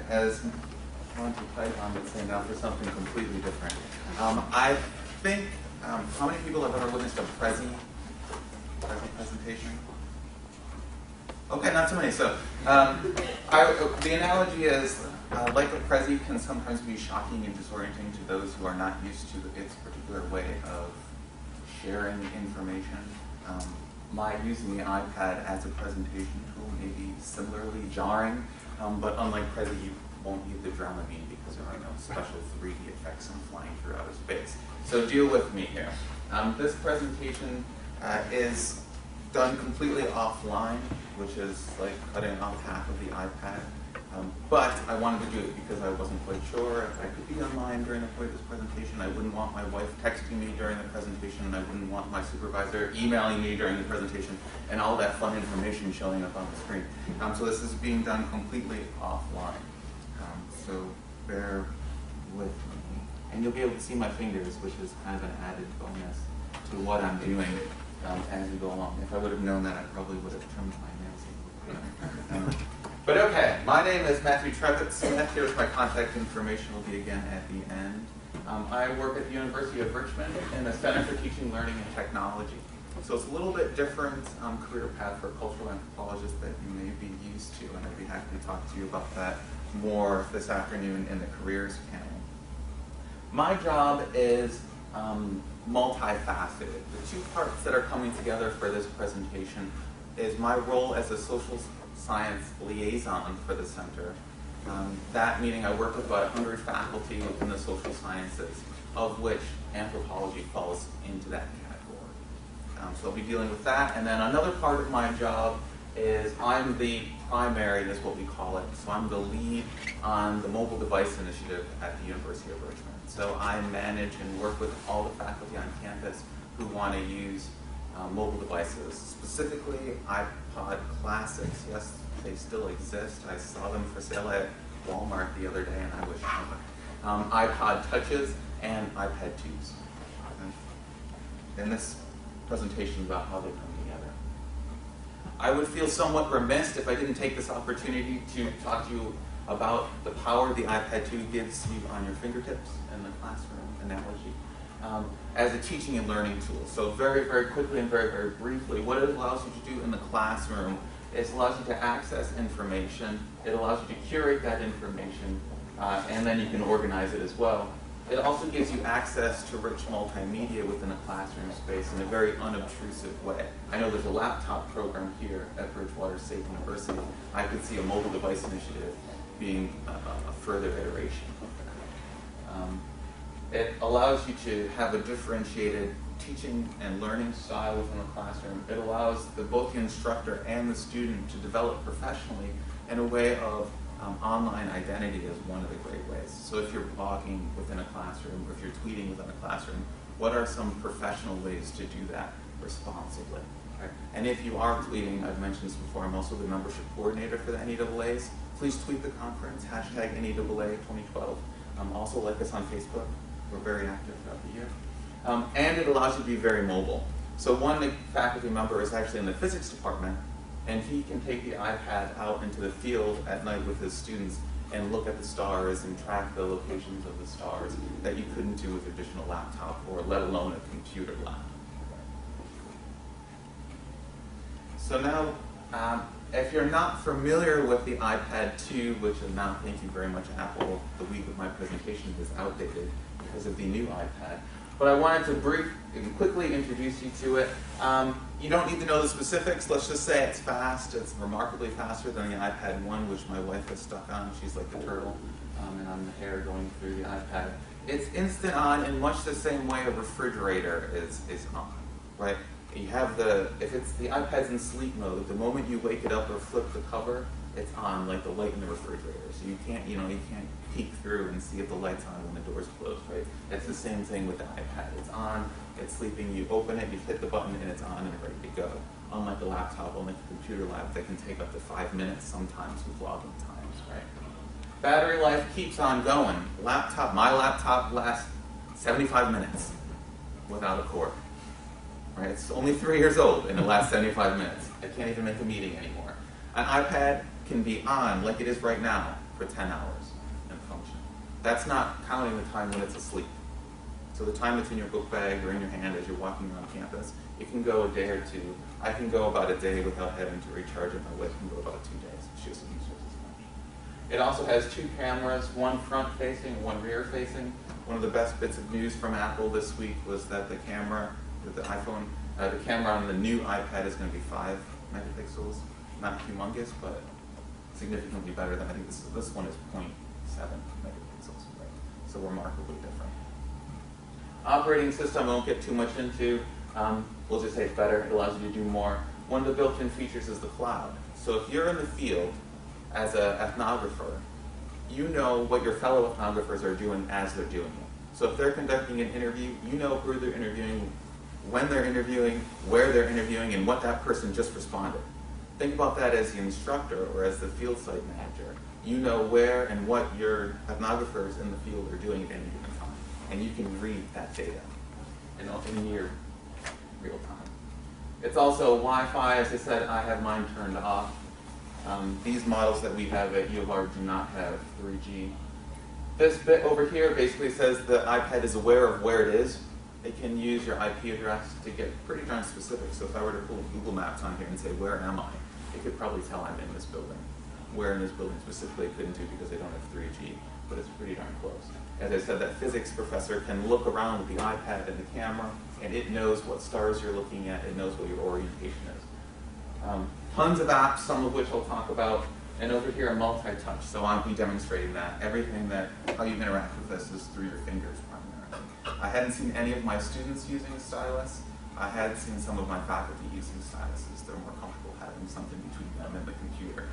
as Monty Python would say, now for something completely different. I think, how many people have ever witnessed a Prezi presentation? Okay, not too many. So the analogy is, like a Prezi can sometimes be shocking and disorienting to those who are not used to its particular way of sharing information. My using the iPad as a presentation tool may be similarly jarring, but unlike Prezi, you won't need the Dramamine because there are no special 3D effects on flying through outer space. So deal with me here. This presentation is done completely offline, which is like cutting off half of the iPad. But I wanted to do it because I wasn't quite sure if I could be online during the point of this presentation. I wouldn't want my wife texting me during the presentation, and I wouldn't want my supervisor emailing me during the presentation, and all that fun information showing up on the screen. So this is being done completely offline. So bear with me. And you'll be able to see my fingers, which is kind of an added bonus to what I'm doing as we go along. If I would have known that, I probably would have trimmed my nails. But okay, my name is Matthew Trevett-Smith. Here's my contact information. Will be again at the end. I work at the University of Richmond in the Center for Teaching, Learning, and Technology. So it's a little bit different career path for cultural anthropologists that you may be used to, and I'd be happy to talk to you about that more this afternoon in the careers panel. My job is multifaceted. The two parts that are coming together for this presentation is my role as a social science liaison for the center. That meaning I work with about 100 faculty within the social sciences, of which anthropology falls into that category. So I'll be dealing with that. And then another part of my job is I'm the primary, is what we call it. So I'm the lead on the mobile device initiative at the University of Richmond. So I manage and work with all the faculty on campus who want to use mobile devices, specifically iPod Classics. Yes, they still exist. I saw them for sale at Walmart the other day, and I was shocked. iPod Touches and iPad 2s. And this presentation is about how they come together. I would feel somewhat remiss if I didn't take this opportunity to talk to you about the power the iPad 2 gives you on your fingertips in the classroom analogy. As a teaching and learning tool. So very, very quickly and very, very briefly, what it allows you to do in the classroom is it allows you to access information, it allows you to curate that information, and then you can organize it as well. It also gives you access to rich multimedia within a classroom space in a very unobtrusive way. I know there's a laptop program here at Bridgewater State University. I could see a mobile device initiative being a further iteration of that. It allows you to have a differentiated teaching and learning style within the classroom. It allows both the instructor and the student to develop professionally in a way of online identity is one of the great ways. So if you're blogging within a classroom, or if you're tweeting within a classroom, what are some professional ways to do that responsibly? Right? And if you are tweeting, I've mentioned this before, I'm also the membership coordinator for the NEAAs. Please tweet the conference, hashtag NEAA 2012. Also like us on Facebook. We're very active throughout the year. And it allows you to be very mobile. So one faculty member is actually in the physics department, and he can take the iPad out into the field at night with his students and look at the stars and track the locations of the stars that you couldn't do with a traditional laptop, or let alone a computer lab. So now, if you're not familiar with the iPad 2, which is now, thank you very much, Apple, the week of my presentation is outdated because of the new iPad. But I wanted to quickly introduce you to it. You don't need to know the specifics. Let's just say it's fast. It's remarkably faster than the iPad 1, which my wife is stuck on. She's like the turtle, and I'm the hair going through the iPad. It's instant on in much the same way a refrigerator is on, right? You have if it's the iPad's in sleep mode, the moment you wake it up or flip the cover, it's on, like the light in the refrigerator. So you can't peek through and see if the light's on when the door's closed, right? It's the same thing with the iPad. It's on, it's sleeping, you open it, you hit the button, and it's on and ready to go. Unlike the laptop, unlike the computer lab, that can take up to 5 minutes sometimes with login times, right? Battery life keeps on going. My laptop lasts 75 minutes without a cord. Right? It's only 3 years old and it lasts 75 minutes. I can't even make a meeting anymore. An iPad can be on, like it is right now, for 10 hours in function. That's not counting the time when it's asleep. So the time it's in your book bag or in your hand as you're walking around campus, it can go a day or two. I can go about a day without having to recharge it. My wife can go about 2 days. She doesn't use it as much. It also has 2 cameras, one front-facing and one rear-facing. One of the best bits of news from Apple this week was that the camera with the iPhone, the camera on the new iPad is going to be 5 megapixels. Not humongous, but significantly better than, I think this one is 0.7 megapixels, right? So remarkably different. Operating system I won't get too much into. We'll just say it's better. It allows you to do more. One of the built-in features is the cloud. So if you're in the field as an ethnographer, you know what your fellow ethnographers are doing as they're doing it. So if they're conducting an interview, you know who they're interviewing, when they're interviewing, where they're interviewing, and what that person just responded. Think about that as the instructor or as the field site manager. You know where and what your ethnographers in the field are doing at any given time. And you can read that data in near real time. It's also Wi-Fi. As I said, I have mine turned off. These models that we have at U of R do not have 3G. This bit over here basically says the iPad is aware of where it is. It can use your IP address to get pretty darn specific. So if I were to pull Google Maps on here and say, where am I? It could probably tell I'm in this building. Where in this building specifically it couldn't do because they don't have 3G, but it's pretty darn close. As I said, that physics professor can look around with the iPad and the camera, and it knows what stars you're looking at. It knows what your orientation is. Tons of apps, some of which I'll talk about. And over here, multi-touch. So I'll be demonstrating that. Everything how you interact with this is through your fingers primarily. I hadn't seen any of my students using a stylus. I had seen some of my faculty using styluses. They're more comfortable having something between them and the computer.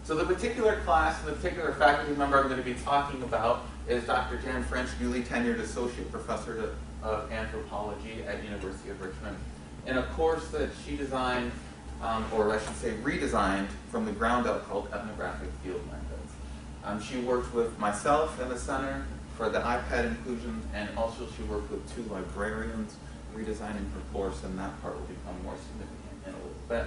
So the particular class and the particular faculty member I'm going to be talking about is Dr. Jan French, newly tenured Associate Professor of Anthropology at University of Richmond, in a course that she designed, or I should say redesigned, from the ground up called Ethnographic Field Methods. She worked with myself in the center for the iPad inclusion, and also she worked with 2 librarians redesigning her course, and that part will become more significant in a little bit.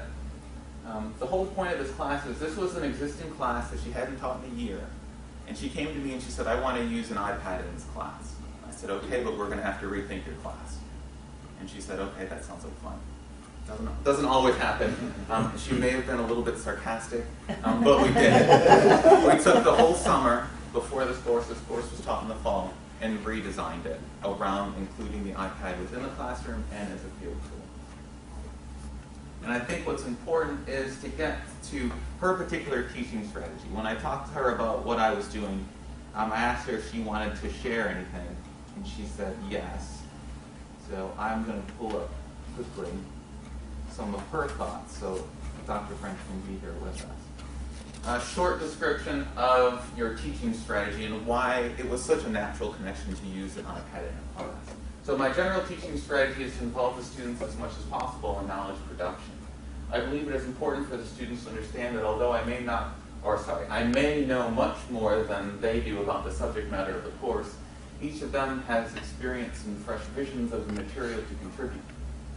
The whole point of this class is this was an existing class that she hadn't taught in a year. And she came to me and she said, I want to use an iPad in this class. I said, okay, but we're going to have to rethink your class. And she said, okay, that sounds like fun. Doesn't always happen. She may have been a little bit sarcastic, but we did. We took the whole summer before this course was taught in the fall, and redesigned it around including the iPad within the classroom and as a field tool. And I think what's important is to get to her particular teaching strategy. When I talked to her about what I was doing, I asked her if she wanted to share anything, and she said yes. So I'm going to pull up quickly some of her thoughts so Dr. French can be here with us. A short description of your teaching strategy and why it was such a natural connection to use an iPad in a class. So my general teaching strategy is to involve the students as much as possible in knowledge production. I believe it is important for the students to understand that although I may know much more than they do about the subject matter of the course, each of them has experience and fresh visions of the material to contribute,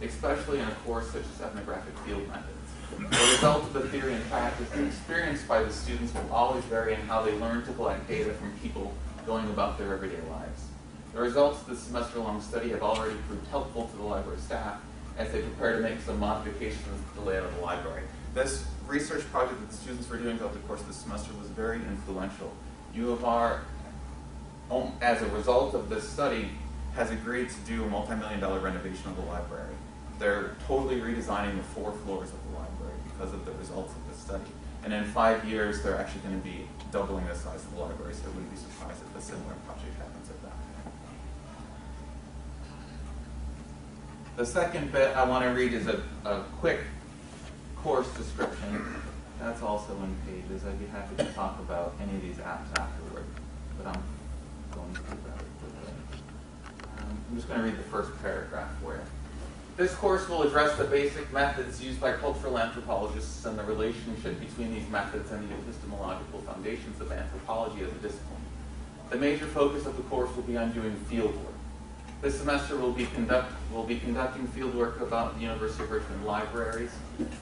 especially in a course such as ethnographic field methods. The result of the theory and practice and experience by the students will always vary in how they learn to collect data from people going about their everyday lives. The results of this semester-long study have already proved helpful to the library staff as they prepare to make some modifications to the layout of the library. This research project that the students were doing throughout the course of the semester was very influential. U of R, as a result of this study, has agreed to do a multi-million-dollar renovation of the library. They're totally redesigning the 4 floors of the library because of the results of this study. And in 5 years, they're actually going to be doubling the size of the library, so I wouldn't be surprised if a similar project happens at that. The second bit I want to read is a quick course description. That's also in pages. I'd be happy to talk about any of these apps afterward, but I'm going to do that quickly. I'm just going to read the first paragraph where this course will address the basic methods used by cultural anthropologists and the relationship between these methods and the epistemological foundations of anthropology as a discipline. The major focus of the course will be on doing field work. This semester we'll be conducting fieldwork about the University of Richmond libraries.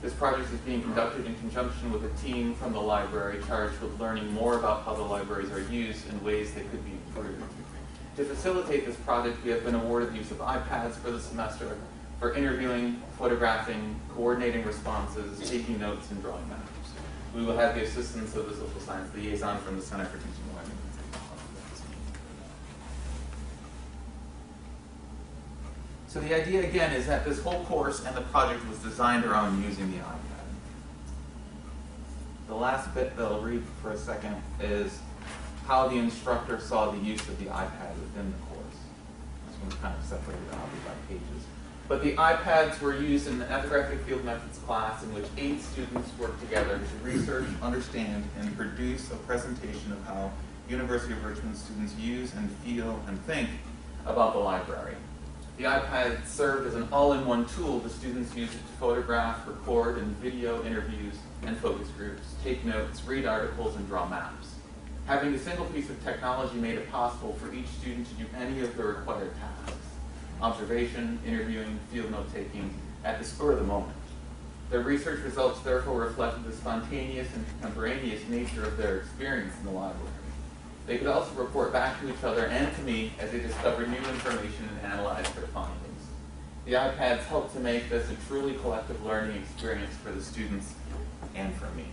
This project is being conducted in conjunction with a team from the library charged with learning more about how the libraries are used and ways they could be improved. To facilitate this project, we have been awarded the use of iPads for the semester for interviewing, photographing, coordinating responses, taking notes, and drawing maps. We will have the assistance of the social science liaison from the Center for Teaching and Learning. So the idea, again, is that this whole course and the project was designed around using the iPad. The last bit that I'll read for a second is how the instructor saw the use of the iPad within the course. This one's kind of separated out by pages. But the iPads were used in the ethnographic field methods class in which 8 students worked together to research, understand, and produce a presentation of how University of Richmond students use and feel and think about the library. The iPad served as an all-in-one tool. The students used it to photograph, record, and video interviews and focus groups, take notes, read articles, and draw maps. Having a single piece of technology made it possible for each student to do any of the required tasks: observation, interviewing, field note-taking, at the spur of the moment. Their research results therefore reflected the spontaneous and contemporaneous nature of their experience in the library. They could also report back to each other and to me as they discovered new information and analyzed their findings. The iPads helped to make this a truly collective learning experience for the students and for me.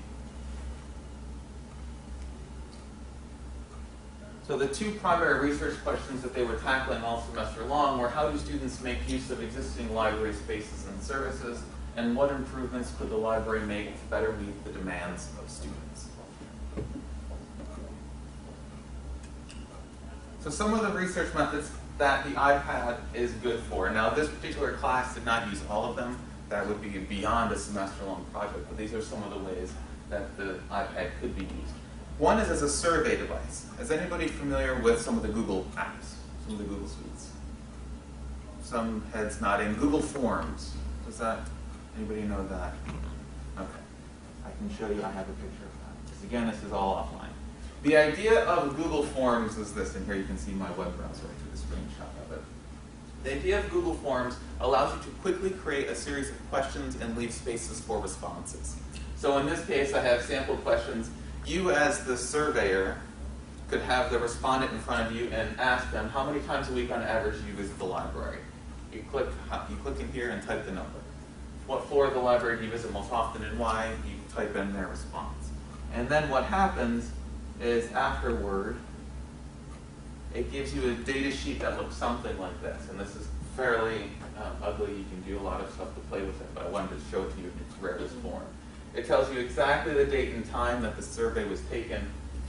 So the 2 primary research questions that they were tackling all semester long were: how do students make use of existing library spaces and services, and what improvements could the library make to better meet the demands of students? So some of the research methods that the iPad is good for. Now, this particular class did not use all of them. That would be beyond a semester-long project, but these are some of the ways that the iPad could be used. One is as a survey device. Is anybody familiar with some of the Google apps, some of the Google suites? Some heads nodding. Google Forms. Does that, anybody know that? Okay. I can show you, I have a picture of that. Because again, this is all offline. The idea of Google Forms is this, and here you can see my web browser. I took a screenshot of it. The idea of Google Forms allows you to quickly create a series of questions and leave spaces for responses. So in this case, I have sample questions. You, as the surveyor, could have the respondent in front of you and ask them, how many times a week on average do you visit the library? You click in here and type the number. What floor of the library do you visit most often and why? You type in their response. And then what happens is afterward, it gives you a data sheet that looks something like this. And this is fairly ugly. You can do a lot of stuff to play with it, but I wanted to show it to you in its rarest form. It tells you exactly the date and time that the survey was taken,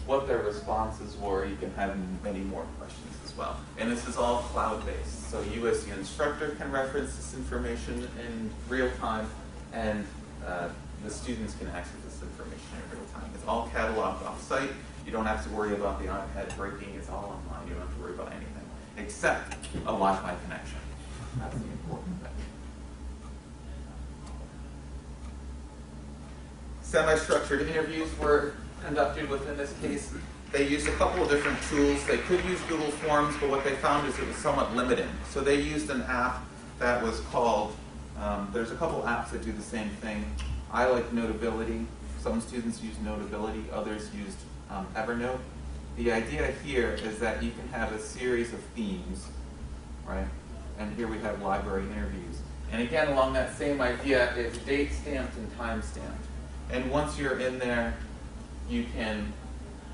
what their responses were. You can have many more questions as well. And this is all cloud-based. So you as the instructor can reference this information in real time, and the students can access this information in real time. It's all cataloged off-site. You don't have to worry about the iPad breaking. It's all online. You don't have to worry about anything except a Wi-Fi connection. That's the important thing. Semi-structured interviews were conducted within this case. They used a couple of different tools. They could use Google Forms, but what they found is it was somewhat limiting. So they used an app that was called, there's a couple apps that do the same thing. I like Notability. Some students use Notability, others used Evernote. The idea here is that you can have a series of themes, right? And here we have library interviews. And again, along that same idea, it's date stamped and time stamped. And once you're in there, you can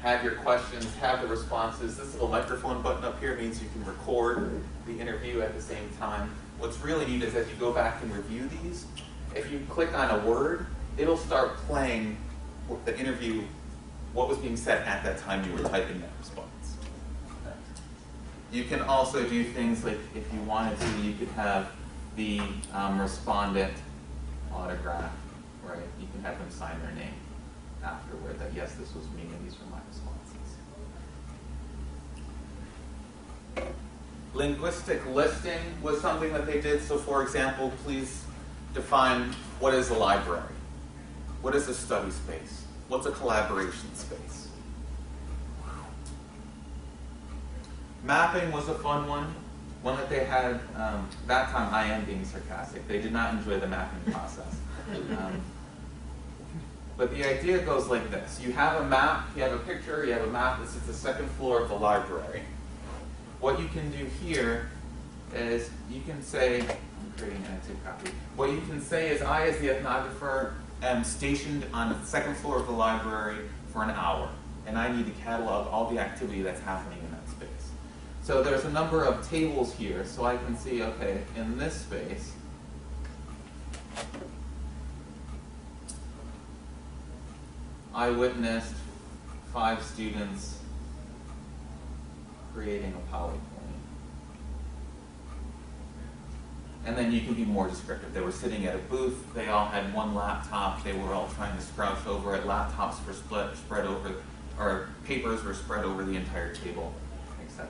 have your questions, have the responses. This little microphone button up here means you can record the interview at the same time. What's really neat is as you go back and review these, if you click on a word, it'll start playing the interview, what was being said at that time you were typing that response. Okay. You can also do things like, if you wanted to, you could have the respondent autograph, right? You can have them sign their name afterward, that yes, this was me and these were my responses. Linguistic listing was something that they did. So for example, please define what is a library. What is a study space? What's a collaboration space? Mapping was a fun one. one that they had, that time I am being sarcastic, they did not enjoy the mapping process. But the idea goes like this. You have a map, you have a picture, you have a map that sits the second floor of the library. What you can do here is you can say, I'm creating an annotated copy. What you can say is I, as the ethnographer, am stationed on the second floor of the library for an hour, and I need to catalog all the activity that's happening in that space. So there's a number of tables here, so I can see, okay, in this space, I witnessed 5 students creating a PowerPoint. And then you can be more descriptive. They were sitting at a booth, they all had one laptop, they were all trying to crouch over it, laptops were spread over, or papers were spread over the entire table, etc.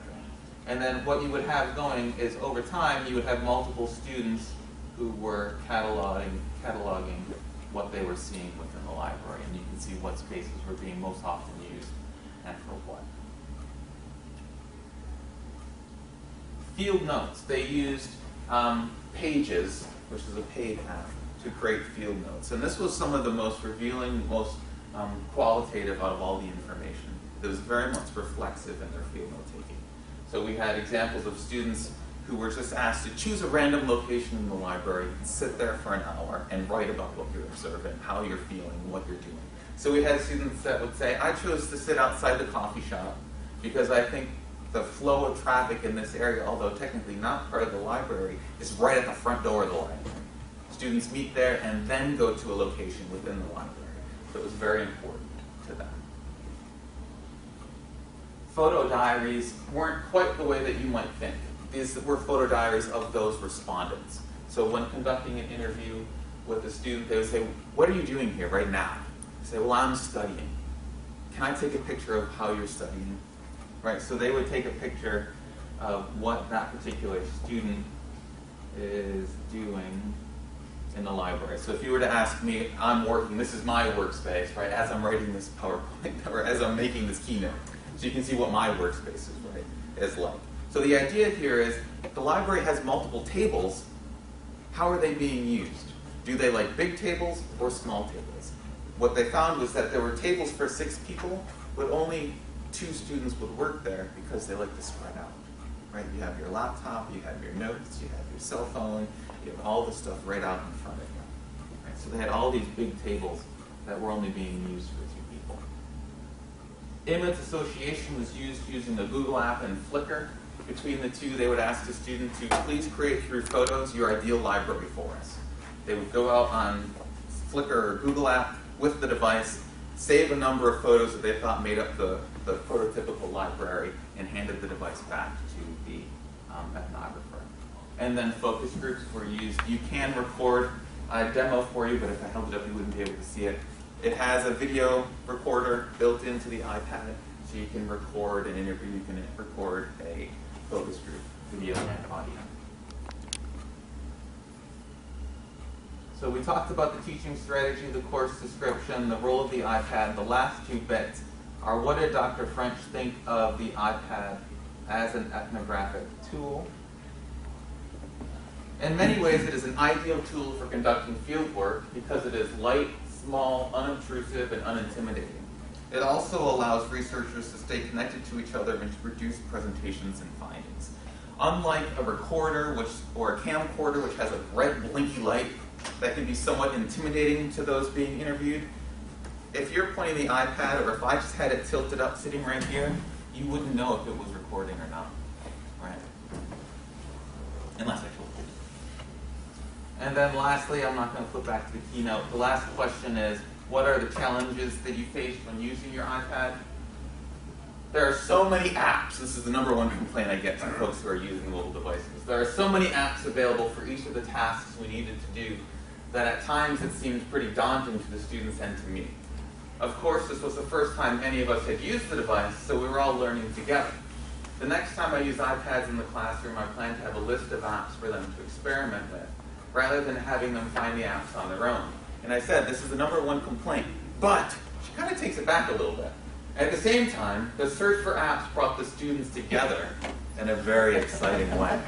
And then what you would have going is over time, you would have multiple students who were cataloging what they were seeing within the library, and you can see what spaces were being most often used and for what. Field notes. They used Pages, which is a paid app, to create field notes. And this was some of the most revealing, most qualitative out of all the information. It was very much reflexive in their field note taking. So we had examples of students who were just asked to choose a random location in the library and sit there for an hour and write about what you're observing, how you're feeling, what you're doing. So we had students that would say, I chose to sit outside the coffee shop because I think the flow of traffic in this area, although technically not part of the library, is right at the front door of the library. Students meet there and then go to a location within the library. So it was very important to them. Photo diaries weren't quite the way that you might think. These were photo diaries of those respondents. So when conducting an interview with a student, they would say, what are you doing here right now? They say, well, I'm studying. Can I take a picture of how you're studying? Right, so they would take a picture of what that particular student is doing in the library. So if you were to ask me, I'm working, this is my workspace, right, as I'm writing this PowerPoint, or as I'm making this keynote. So you can see what my workspace is, right, is like. So the idea here is, the library has multiple tables. How are they being used? Do they like big tables or small tables? What they found was that there were tables for 6 people, but only 2 students would work there because they like to spread out, right? You have your laptop, you have your notes, you have your cell phone, you have all this stuff right out in front of you. Right? So they had all these big tables that were only being used for 2 people. Image association was used using a Google app and Flickr. Between the two, they would ask the student to please create through photos your ideal library for us. They would go out on Flickr or Google app with the device, save a number of photos that they thought made up the prototypical library, and handed the device back to the ethnographer. And then focus groups were used. You can record a demo for you, but if I held it up, you wouldn't be able to see it. It has a video recorder built into the iPad, so you can record an interview, you can record a focus group, video and audio. So we talked about the teaching strategy, the course description, the role of the iPad. The last 2 bits are, what did Dr. French think of the iPad as an ethnographic tool? In many ways, it is an ideal tool for conducting field work because it is light, small, unobtrusive, and unintimidating. It also allows researchers to stay connected to each other and to produce presentations and findings. Unlike a recorder or a camcorder, which has a red blinky light that can be somewhat intimidating to those being interviewed, if you're pointing the iPad, or if I just had it tilted up sitting right here, you wouldn't know if it was recording or not, right? Unless I told you. And then lastly, I'm not going to flip back to the keynote. The last question is, what are the challenges that you face when using your iPad? There are so many apps. This is the #1 complaint I get from folks who are using mobile devices. There are so many apps available for each of the tasks we needed to do that at times it seemed pretty daunting to the students and to me. Of course, this was the first time any of us had used the device, so we were all learning together. The next time I use iPads in the classroom, I plan to have a list of apps for them to experiment with, rather than having them find the apps on their own. And I said, this is the #1 complaint, but she kind of takes it back a little bit. At the same time, the search for apps brought the students together in a very exciting way.